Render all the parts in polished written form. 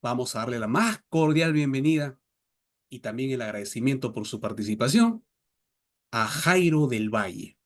Vamos a darle la más cordial bienvenida y también el agradecimiento por su participación a Jairo del Valle.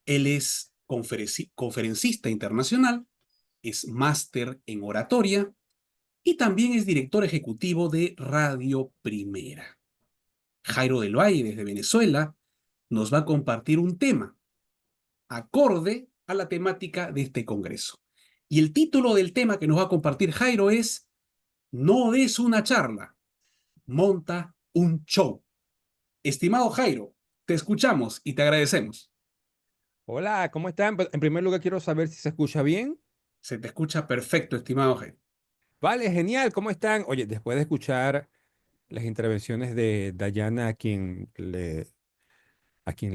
Él es conferencista internacional, es máster en oratoria y también es director ejecutivo de Radio Primera. Jairo del Valle, desde Venezuela, nos va a compartir un tema acorde a la temática de este congreso. Y el título del tema que nos va a compartir Jairo es No des una charla, monta un show. Estimado Jairo, te escuchamos y te agradecemos. Hola, ¿cómo están? Pues, en primer lugar, quiero saber si se escucha bien. Se te escucha perfecto, estimado Jairo. Vale, genial, ¿cómo están? Oye, después de escuchar las intervenciones de Dayana, a quien le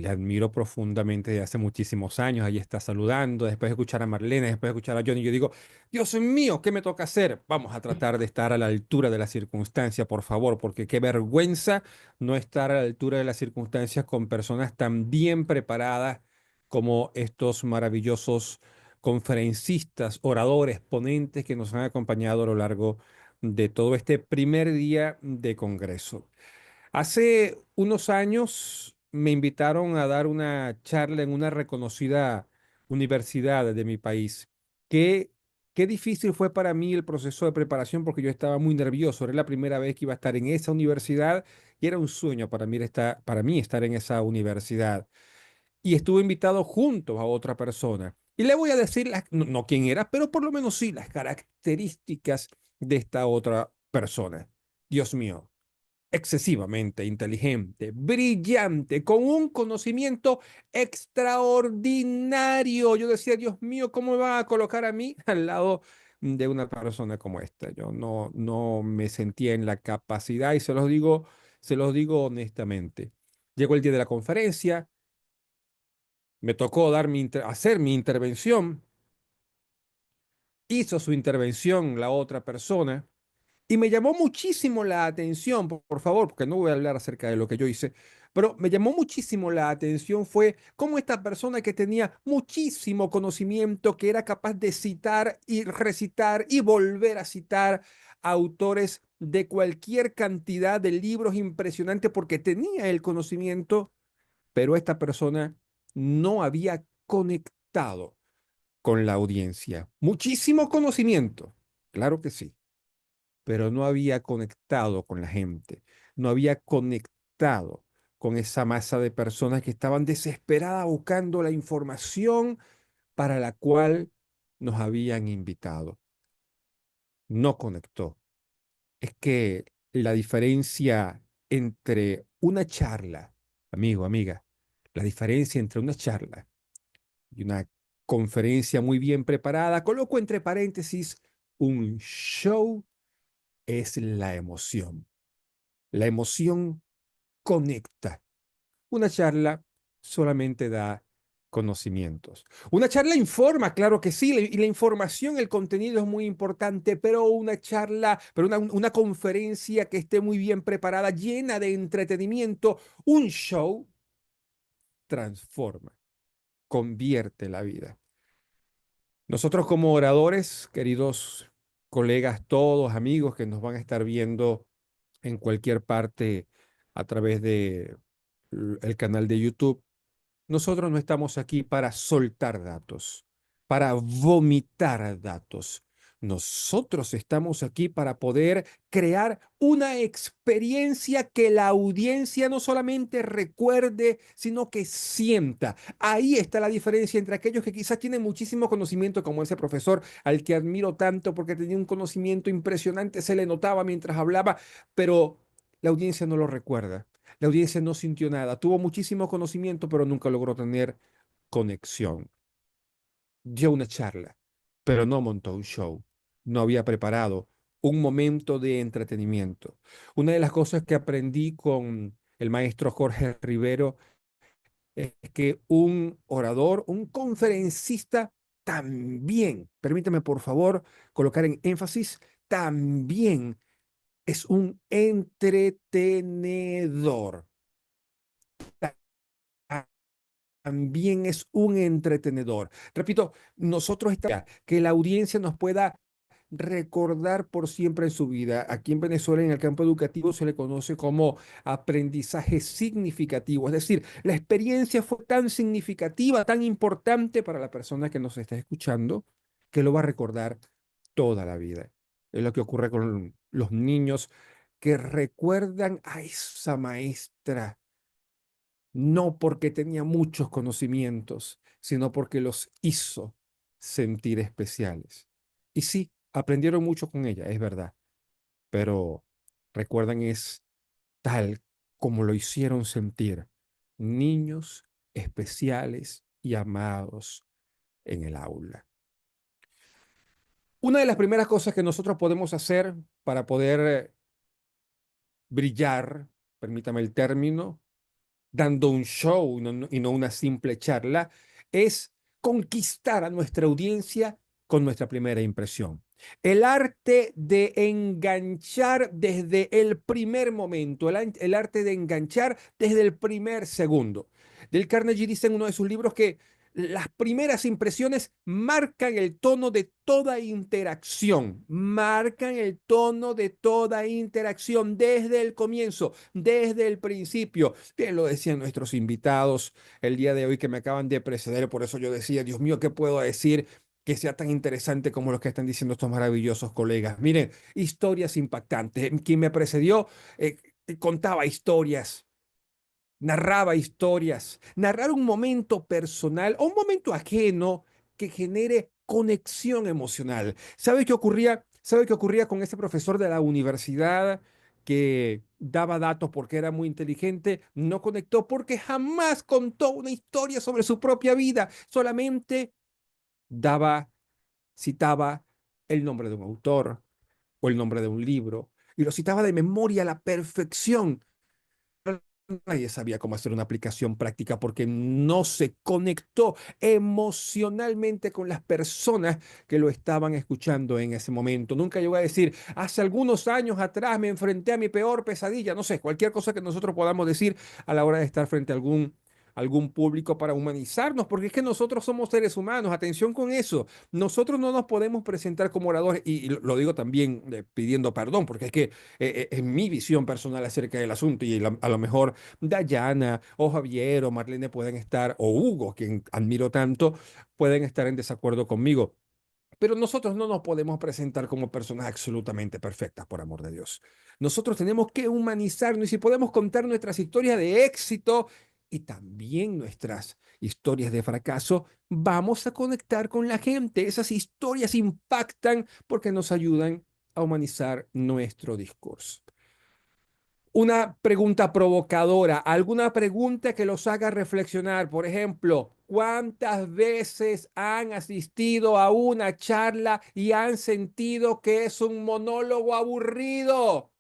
admiro profundamente desde hace muchísimos años, ahí está saludando, después de escuchar a Marlene, después de escuchar a Johnny, yo digo, Dios mío, ¿qué me toca hacer? Vamos a tratar de estar a la altura de la circunstancia, por favor, porque qué vergüenza no estar a la altura de las circunstancias con personas tan bien preparadas como estos maravillosos conferencistas, oradores, ponentes que nos han acompañado a lo largo de todo este primer día de Congreso. Hace unos años me invitaron a dar una charla en una reconocida universidad de mi país. Qué, qué difícil fue para mí el proceso de preparación porque yo estaba muy nervioso. Era la primera vez que iba a estar en esa universidad y era un sueño para mí estar en esa universidad. Y estuve invitado junto a otra persona. Y le voy a decir, no quién era, pero por lo menos sí las características de esta otra persona. Dios mío, excesivamente inteligente, brillante, con un conocimiento extraordinario. Yo decía, Dios mío, ¿cómo me va a colocar a mí al lado de una persona como esta? Yo no me sentía en la capacidad y se los digo honestamente. Llegó el día de la conferencia, me tocó hacer mi intervención, hizo su intervención la otra persona. Y me llamó muchísimo la atención, por favor, porque no voy a hablar acerca de lo que yo hice, pero me llamó muchísimo la atención fue cómo esta persona que tenía muchísimo conocimiento, que era capaz de citar y recitar y volver a citar autores de cualquier cantidad de libros impresionante porque tenía el conocimiento, pero esta persona no había conectado con la audiencia. Muchísimo conocimiento, claro que sí, pero no había conectado con la gente, no había conectado con esa masa de personas que estaban desesperadas buscando la información para la cual nos habían invitado. No conectó. Es que la diferencia entre una charla, amigo, amiga, la diferencia entre una charla y una conferencia muy bien preparada, coloco entre paréntesis, un show, es la emoción. La emoción conecta. Una charla solamente da conocimientos. Una charla informa, claro que sí, y la información, el contenido es muy importante, pero una conferencia que esté muy bien preparada, llena de entretenimiento, un show, transforma, convierte la vida. Nosotros como oradores, queridos colegas, todos amigos que nos van a estar viendo en cualquier parte a través de el canal de YouTube, nosotros no estamos aquí para soltar datos, para vomitar datos. Nosotros estamos aquí para poder crear una experiencia que la audiencia no solamente recuerde, sino que sienta. Ahí está la diferencia entre aquellos que quizás tienen muchísimo conocimiento, como ese profesor al que admiro tanto porque tenía un conocimiento impresionante, se le notaba mientras hablaba, pero la audiencia no lo recuerda. La audiencia no sintió nada, tuvo muchísimo conocimiento, pero nunca logró tener conexión. Dio una charla, pero no montó un show. No había preparado un momento de entretenimiento. Una de las cosas que aprendí con el maestro Jorge Rivero es que un orador, un conferencista, también, permítame por favor colocar en énfasis, también es un entretenedor. También es un entretenedor. Repito, nosotros estamos que la audiencia nos pueda recordar por siempre en su vida. Aquí en Venezuela, en el campo educativo, se le conoce como aprendizaje significativo. Es decir, la experiencia fue tan significativa, tan importante para la persona que nos está escuchando, que lo va a recordar toda la vida. Es lo que ocurre con los niños que recuerdan a esa maestra, no porque tenía muchos conocimientos, sino porque los hizo sentir especiales. Y sí, aprendieron mucho con ella, es verdad, pero recuerdan es tal como lo hicieron sentir niños especiales y amados en el aula. Una de las primeras cosas que nosotros podemos hacer para poder brillar, permítame el término, dando un show y no una simple charla, es conquistar a nuestra audiencia con nuestra primera impresión. El arte de enganchar desde el primer momento, el arte de enganchar desde el primer segundo. Del Carnegie dice en uno de sus libros que las primeras impresiones marcan el tono de toda interacción, marcan el tono de toda interacción desde el comienzo, desde el principio. Bien lo decían nuestros invitados el día de hoy que me acaban de preceder, por eso yo decía, Dios mío, ¿qué puedo decir que sea tan interesante como lo que están diciendo estos maravillosos colegas? Miren, historias impactantes. Quien me precedió contaba historias, narraba historias, narrar un momento personal o un momento ajeno que genere conexión emocional. ¿Sabe qué ocurría? ¿Sabe qué ocurría con ese profesor de la universidad que daba datos porque era muy inteligente? No conectó porque jamás contó una historia sobre su propia vida, solamente daba, citaba el nombre de un autor o el nombre de un libro y lo citaba de memoria a la perfección. Nadie sabía cómo hacer una aplicación práctica porque no se conectó emocionalmente con las personas que lo estaban escuchando en ese momento. Nunca llegó a decir, hace algunos años atrás me enfrenté a mi peor pesadilla. No sé, cualquier cosa que nosotros podamos decir a la hora de estar frente a algún público para humanizarnos, porque es que nosotros somos seres humanos. Atención con eso. Nosotros no nos podemos presentar como oradores, y lo digo también pidiendo perdón, porque es que es mi visión personal acerca del asunto y a lo mejor Dayana o Javier o Marlene pueden estar, o Hugo, quien admiro tanto, pueden estar en desacuerdo conmigo. Pero nosotros no nos podemos presentar como personas absolutamente perfectas, por amor de Dios. Nosotros tenemos que humanizarnos y si podemos contar nuestras historias de éxito y también nuestras historias de fracaso, vamos a conectar con la gente. Esas historias impactan porque nos ayudan a humanizar nuestro discurso. Una pregunta provocadora, alguna pregunta que los haga reflexionar. Por ejemplo, ¿cuántas veces han asistido a una charla y han sentido que es un monólogo aburrido?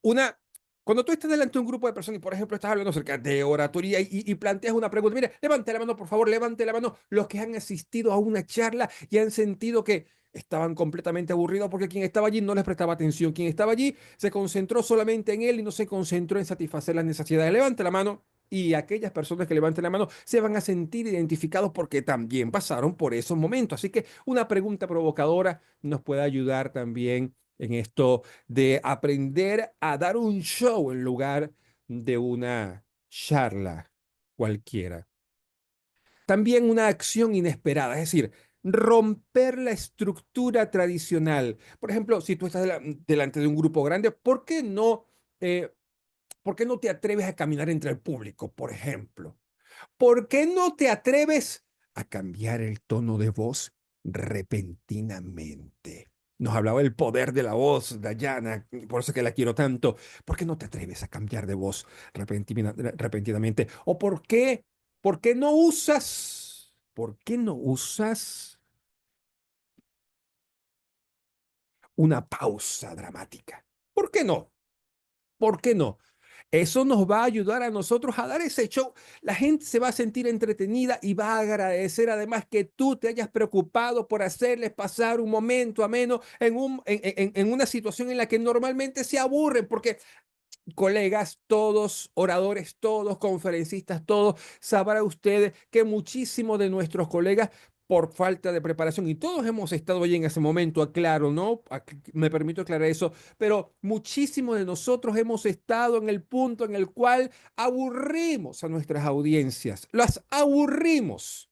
Una, cuando tú estás delante de un grupo de personas y, por ejemplo, estás hablando acerca de oratoria y planteas una pregunta, mire, levante la mano, por favor, levante la mano los que han asistido a una charla y han sentido que estaban completamente aburridos porque quien estaba allí no les prestaba atención. Quien estaba allí se concentró solamente en él y no se concentró en satisfacer las necesidades. Levante la mano y aquellas personas que levanten la mano se van a sentir identificados porque también pasaron por esos momentos. Así que una pregunta provocadora nos puede ayudar también en esto de aprender a dar un show en lugar de una charla cualquiera. También una acción inesperada, es decir, romper la estructura tradicional. Por ejemplo, si tú estás delante de un grupo grande, eh, ¿por qué no te atreves a caminar entre el público, por ejemplo? ¿Por qué no te atreves a cambiar el tono de voz repentinamente? Nos hablaba del poder de la voz, Dayana, por eso que la quiero tanto. ¿Por qué no te atreves a cambiar de voz repentinamente? ¿O por qué no usas una pausa dramática? ¿Por qué no? ¿Por qué no? Eso nos va a ayudar a nosotros a dar ese show. La gente se va a sentir entretenida y va a agradecer además que tú te hayas preocupado por hacerles pasar un momento ameno en una situación en la que normalmente se aburren, porque colegas, todos, oradores, todos, conferencistas, todos, sabrá usted que muchísimos de nuestros colegas por falta de preparación. Y todos hemos estado allí en ese momento, aclaro, ¿no? Me permito aclarar eso, pero muchísimos de nosotros hemos estado en el punto en el cual aburrimos a nuestras audiencias, las aburrimos.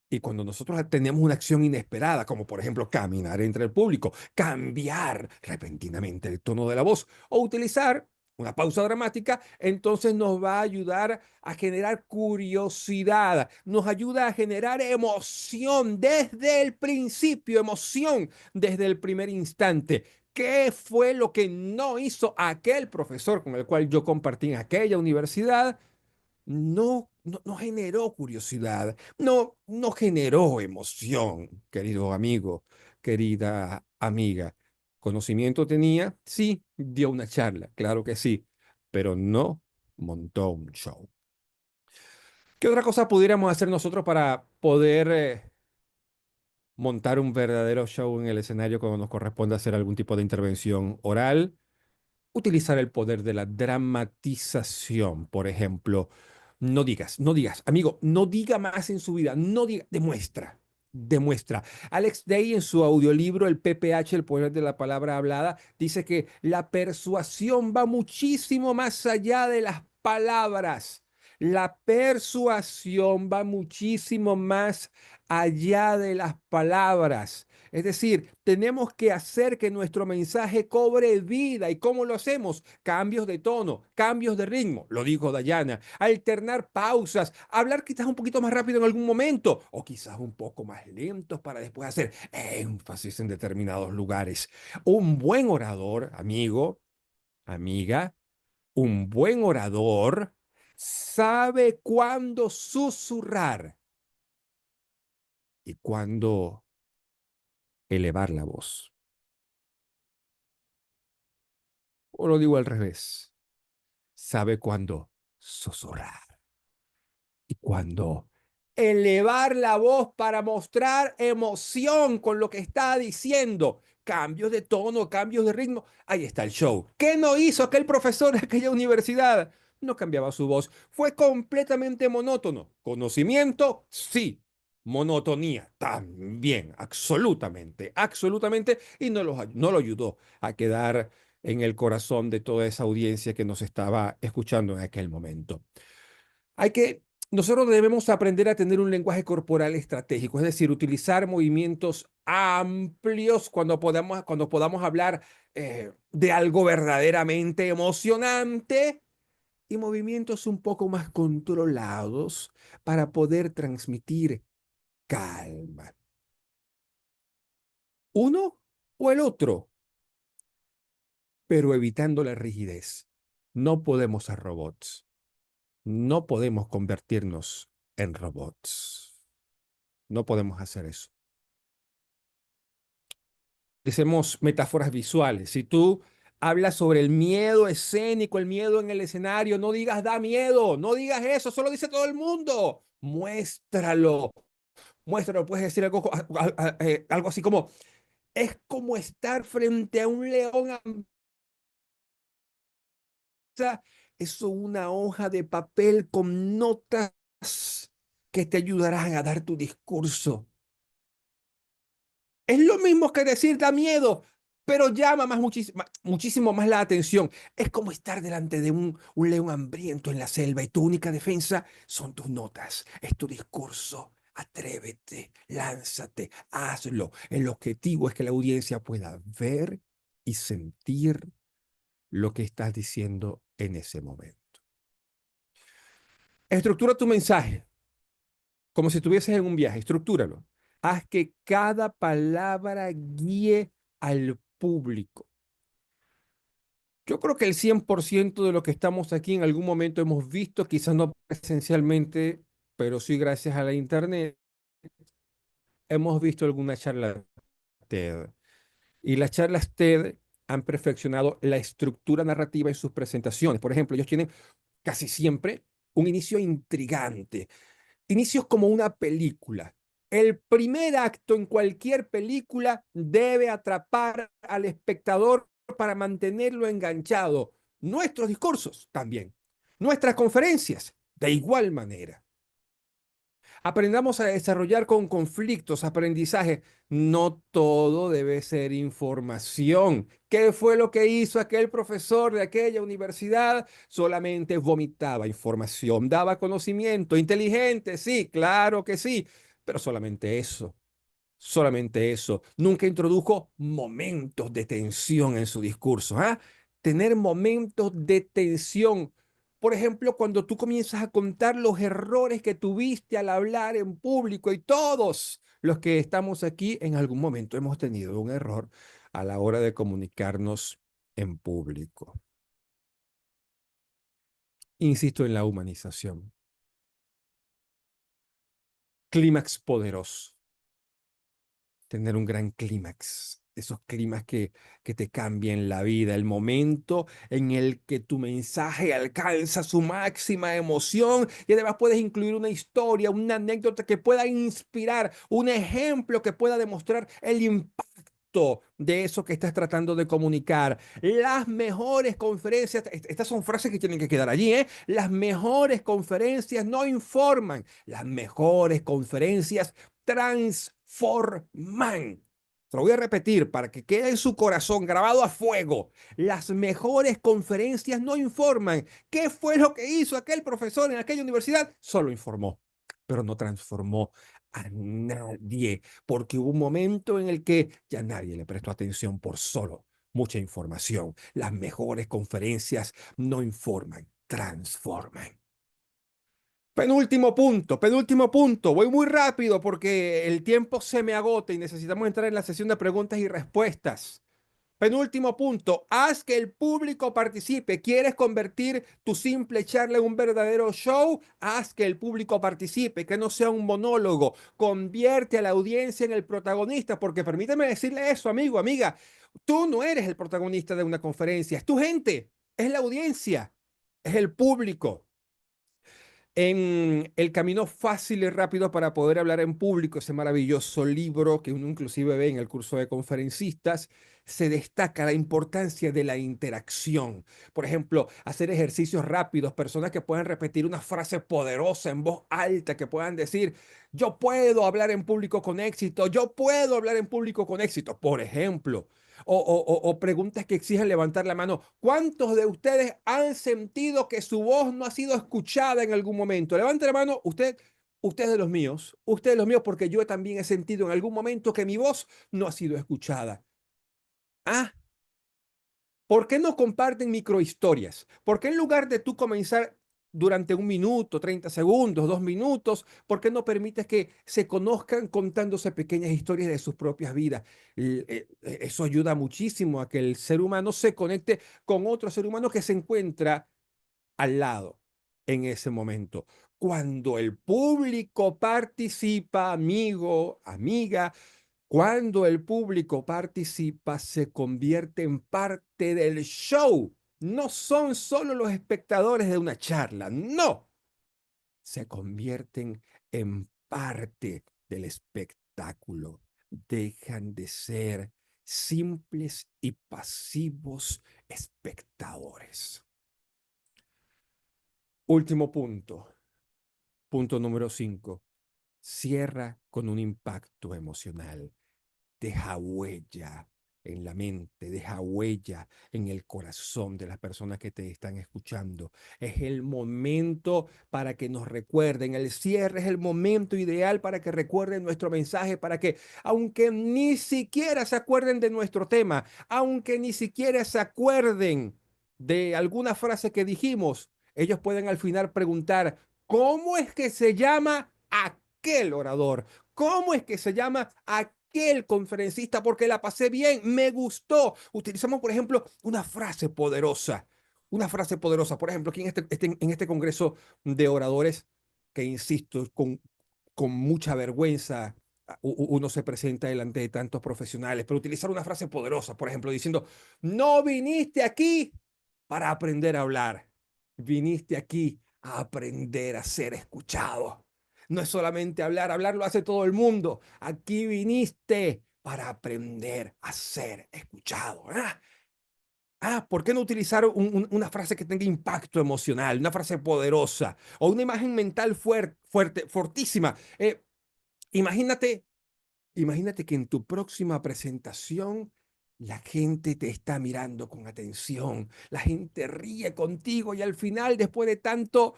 Y cuando nosotros tenemos una acción inesperada, como por ejemplo caminar entre el público, cambiar repentinamente el tono de la voz o utilizar una pausa dramática, entonces nos va a ayudar a generar curiosidad, nos ayuda a generar emoción desde el principio, emoción desde el primer instante. ¿Qué fue lo que no hizo aquel profesor con el cual yo compartí en aquella universidad? No generó curiosidad, no generó emoción, querido amigo, querida amiga. ¿Conocimiento tenía? Sí, dio una charla, claro que sí, pero no montó un show. ¿Qué otra cosa pudiéramos hacer nosotros para poder montar un verdadero show en el escenario cuando nos corresponde hacer algún tipo de intervención oral? Utilizar el poder de la dramatización, por ejemplo. No digas, amigo, no diga más en su vida, no diga, demuestra, demuestra. Alex Day en su audiolibro El PPH, el poder de la palabra hablada, dice que la persuasión va muchísimo más allá de las palabras. La persuasión va muchísimo más allá de las palabras. Es decir, tenemos que hacer que nuestro mensaje cobre vida. ¿Y cómo lo hacemos? Cambios de tono, cambios de ritmo, lo dijo Dayana, alternar pausas, hablar quizás un poquito más rápido en algún momento o quizás un poco más lentos para después hacer énfasis en determinados lugares. Un buen orador, amigo, amiga, un buen orador sabe cuándo susurrar y cuándo elevar la voz. O lo digo al revés, sabe cuándo susurrar y cuándo elevar la voz para mostrar emoción con lo que está diciendo. Cambios de tono, cambios de ritmo. Ahí está el show. ¿Qué no hizo aquel profesor de aquella universidad? No cambiaba su voz. Fue completamente monótono. Conocimiento, sí. Monotonía, también. Absolutamente, absolutamente. Y no lo ayudó a quedar en el corazón de toda esa audiencia que nos estaba escuchando en aquel momento. Hay que, nosotros debemos aprender a tener un lenguaje corporal estratégico, es decir, utilizar movimientos amplios cuando podamos hablar de algo verdaderamente emocionante y movimientos un poco más controlados para poder transmitir calma. Uno o el otro, pero evitando la rigidez. No podemos ser robots. No podemos convertirnos en robots. No podemos hacer eso. Hacemos metáforas visuales. Si tú hablas sobre el miedo escénico, el miedo en el escenario, no digas da miedo, no digas eso, solo dice todo el mundo. Muéstralo, muéstralo. Puedes decir algo así como, es como estar frente a un león hambriento. Es una hoja de papel con notas que te ayudarán a dar tu discurso. Es lo mismo que decir da miedo, pero llama muchísimo más la atención. Es como estar delante de un león hambriento en la selva y tu única defensa son tus notas, es tu discurso. Atrévete, lánzate, hazlo. El objetivo es que la audiencia pueda ver y sentir lo que estás diciendo en ese momento. Estructura tu mensaje como si estuvieses en un viaje, estructúralo. Haz que cada palabra guíe al público. Yo creo que el 100% de lo que estamos aquí en algún momento hemos visto, quizás no presencialmente, pero sí gracias a la internet, hemos visto alguna charla TED. Y las charlas TED han perfeccionado la estructura narrativa en sus presentaciones. Por ejemplo, ellos tienen casi siempre un inicio intrigante. Inicios como una película. El primer acto en cualquier película debe atrapar al espectador para mantenerlo enganchado. Nuestros discursos también. Nuestras conferencias, de igual manera. Aprendamos a desarrollar con conflictos, aprendizaje. No todo debe ser información. ¿Qué fue lo que hizo aquel profesor de aquella universidad? Solamente vomitaba información, daba conocimiento, inteligente, sí, claro que sí, pero solamente eso. Solamente eso. Nunca introdujo momentos de tensión en su discurso. ¿Ah? Tener momentos de tensión. Por ejemplo, cuando tú comienzas a contar los errores que tuviste al hablar en público y todos los que estamos aquí en algún momento hemos tenido un error a la hora de comunicarnos en público. Insisto en la humanización. Clímax poderoso. Tener un gran clímax, esos clímax que te cambian la vida, el momento en el que tu mensaje alcanza su máxima emoción y además puedes incluir una historia, una anécdota que pueda inspirar, un ejemplo que pueda demostrar el impacto de eso que estás tratando de comunicar. Las mejores conferencias, estas son frases que tienen que quedar allí, ¿eh? Las mejores conferencias no informan, las mejores conferencias transforman. Te lo voy a repetir para que quede en su corazón grabado a fuego. Las mejores conferencias no informan. ¿Qué fue lo que hizo aquel profesor en aquella universidad? Solo informó, pero no transformó a nadie, porque hubo un momento en el que ya nadie le prestó atención por solo mucha información. Las mejores conferencias no informan, transforman. Penúltimo punto. Voy muy rápido porque el tiempo se me agota y necesitamos entrar en la sesión de preguntas y respuestas. Penúltimo punto, haz que el público participe. ¿Quieres convertir tu simple charla en un verdadero show? Haz que el público participe, que no sea un monólogo. Convierte a la audiencia en el protagonista, porque permíteme decirle eso, amigo, amiga. Tú no eres el protagonista de una conferencia, es tu gente, es la audiencia, es el público. En El camino fácil y rápido para poder hablar en público, ese maravilloso libro que uno inclusive ve en el curso de conferencistas, se destaca la importancia de la interacción. Por ejemplo, hacer ejercicios rápidos, personas que puedan repetir una frase poderosa en voz alta, que puedan decir, yo puedo hablar en público con éxito, yo puedo hablar en público con éxito, por ejemplo. O preguntas que exigen levantar la mano. ¿Cuántos de ustedes han sentido que su voz no ha sido escuchada en algún momento? Levante la mano, usted de los míos, porque yo también he sentido en algún momento que mi voz no ha sido escuchada. Ah, ¿por qué no comparten microhistorias? ¿Por qué en lugar de tú comenzar durante 1 minuto, 30 segundos, 2 minutos, por qué no permites que se conozcan contándose pequeñas historias de sus propias vidas? Eso ayuda muchísimo a que el ser humano se conecte con otro ser humano que se encuentra al lado en ese momento. Cuando el público participa, amigo, amiga, cuando el público participa, se convierte en parte del show. No son solo los espectadores de una charla, no, se convierten en parte del espectáculo. Dejan de ser simples y pasivos espectadores. Último punto, punto número 5. Cierra con un impacto emocional. Deja huella en la mente, deja huella en el corazón de las personas que te están escuchando. Es el momento para que nos recuerden. El cierre es el momento ideal para que recuerden nuestro mensaje, para que, aunque ni siquiera se acuerden de nuestro tema, aunque ni siquiera se acuerden de alguna frase que dijimos, ellos pueden al final preguntar, ¿cómo es que se llama aquel orador? ¿Cómo es que se llama aquel conferencista? Porque la pasé bien, me gustó. Utilizamos, por ejemplo, una frase poderosa. Una frase poderosa. Por ejemplo, aquí en este congreso de oradores, que insisto, con mucha vergüenza, uno se presenta delante de tantos profesionales, pero utilizar una frase poderosa, por ejemplo, diciendo, no viniste aquí para aprender a hablar, viniste aquí a aprender a ser escuchado. No es solamente hablar, hablar lo hace todo el mundo. Aquí viniste para aprender a ser escuchado. ¿Eh? ¿por qué no utilizar una frase que tenga impacto emocional, una frase poderosa o una imagen mental fuerte, fortísima? Imagínate Imagínate que en tu próxima presentación la gente te está mirando con atención, la gente ríe contigo y al final, después de tanto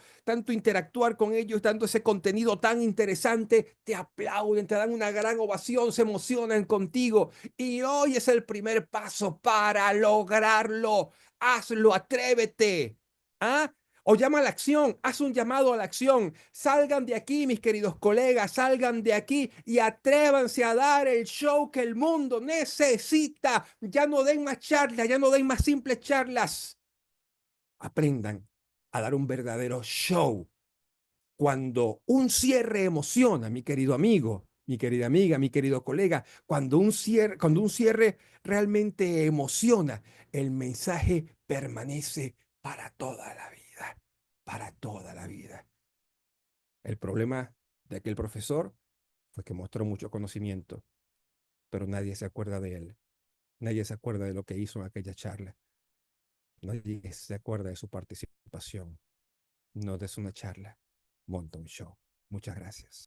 interactuar con ellos, tanto ese contenido tan interesante, te aplauden, te dan una gran ovación, se emocionan contigo y hoy es el primer paso para lograrlo. Hazlo, atrévete. ¿Ah? O llama a la acción, haz un llamado a la acción. Salgan de aquí, mis queridos colegas, salgan de aquí y atrévanse a dar el show que el mundo necesita. Ya no den más charlas, ya no den más simples charlas. Aprendan a dar un verdadero show. Cuando un cierre emociona, mi querido amigo, mi querida amiga, mi querido colega, cuando un cierre realmente emociona, el mensaje permanece para toda la vida, para toda la vida. El problema de aquel profesor fue que mostró mucho conocimiento, pero nadie se acuerda de él. Nadie se acuerda de lo que hizo en aquella charla. Nadie se acuerda de su participación. No de una charla. Monta un show. Muchas gracias.